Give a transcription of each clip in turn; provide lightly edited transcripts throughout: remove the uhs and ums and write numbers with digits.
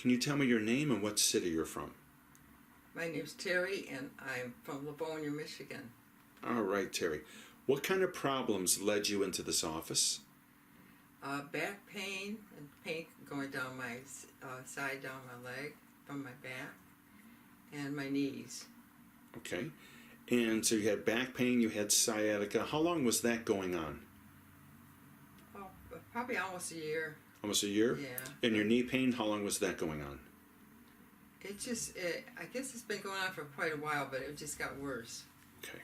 Can you tell me your name and what city you're from? My name's Terry, and I'm from Livonia, Michigan. All right, Terry. What kind of problems led you into this office? Back pain and pain going down my side, down my leg, from my back, and my knees. Okay. And so you had back pain, you had sciatica. How long was that going on? Oh, probably almost a year. Almost a year? Yeah. And your knee pain, how long was that going on? I guess it's been going on for quite a while, but it just got worse. Okay.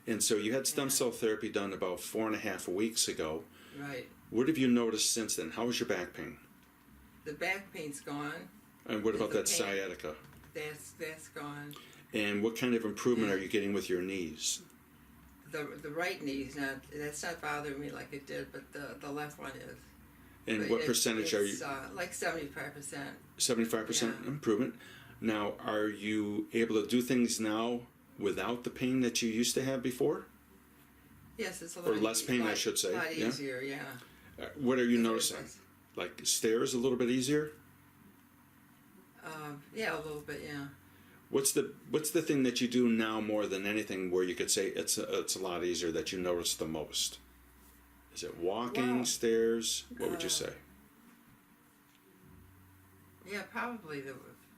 And so you had stem cell therapy done about 4.5 weeks ago. Right. What have you noticed since then? How was your back pain? The back pain's gone. And what about that pain, sciatica? That's gone. And what kind of improvement are you getting with your knees? The right knee's not, that's not bothering me like it did, but the left one is. And but what percentage are you? It's like 75%. 75% improvement. Now, are you able to do things now without the pain that you used to have before? Yes, it's a lot. Or less pain, I should say. A lot easier, yeah. What are you noticing? Like stairs a little bit easier? Yeah, a little bit, yeah. What's the thing that you do now more than anything where you could say it's a lot easier that you notice the most? Is it walking, stairs? What would you say? Yeah, probably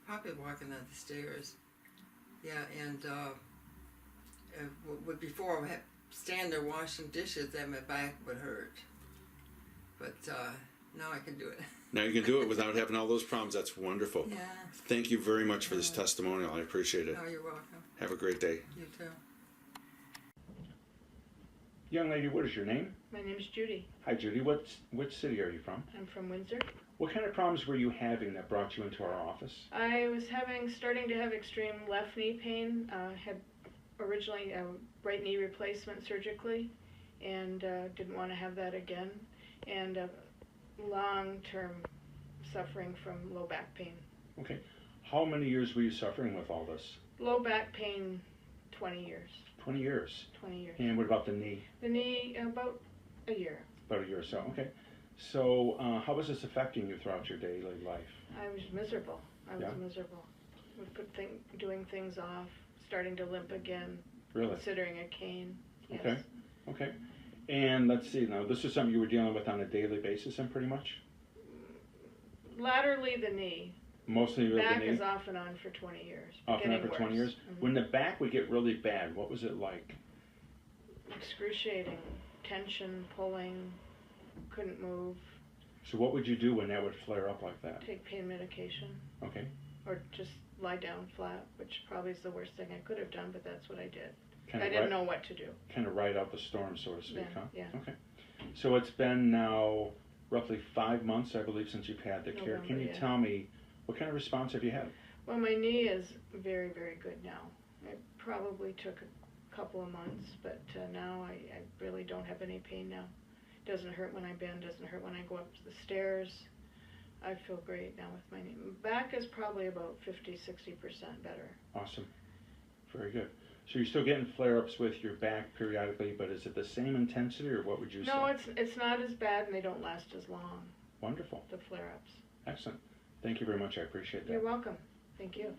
walking down the stairs. Yeah, and before I had stand there washing dishes, then my back would hurt. But now I can do it. Now you can do it without having all those problems. That's wonderful. Yeah. Thank you very much for this testimonial. I appreciate it. Oh, you're welcome. Have a great day. You too. Young lady, what is your name? My name's Judy. Hi, Judy. Which city are you from? I'm from Windsor. What kind of problems were you having that brought you into our office? I was starting to have extreme left knee pain. Had originally a right knee replacement surgically, and didn't want to have that again. And long-term suffering from low back pain. Okay. How many years were you suffering with all this? Low back pain, 20 years. 20 years. 20 years. And what about the knee? The knee, about a year. About a year or so. Okay. So how was this affecting you throughout your daily life? I was miserable. I was miserable. Doing things off, starting to limp again. Really? Considering a cane. Yes. Okay. Okay. And let's see, now this is something you were dealing with on a daily basis then pretty much? Laterally the knee. Mostly the knee? Back is off and on for 20 years. Off and on for 20 years? Mm-hmm. When the back would get really bad, what was it like? Excruciating. Tension, pulling, couldn't move. So what would you do when that would flare up like that? Take pain medication. Okay. Or just lie down flat, which probably is the worst thing I could have done, but that's what I did. Kind of I didn't know what to do. Kind of ride out the storm, so to speak, huh? Yeah. Okay. So it's been now roughly 5 months, I believe, since you've had the care. November, Can you tell me, what kind of response have you had? Well, my knee is very, very good now. It probably took a couple of months, but now I really don't have any pain now. It doesn't hurt when I bend, doesn't hurt when I go up the stairs. I feel great now with my knee. Back is probably about 50-60% better. Awesome. Very good. So you're still getting flare-ups with your back periodically, but is it the same intensity, or what would you say? No, it's not as bad, and they don't last as long. Wonderful. The flare-ups. Excellent. Thank you very much. I appreciate that. You're welcome. Thank you.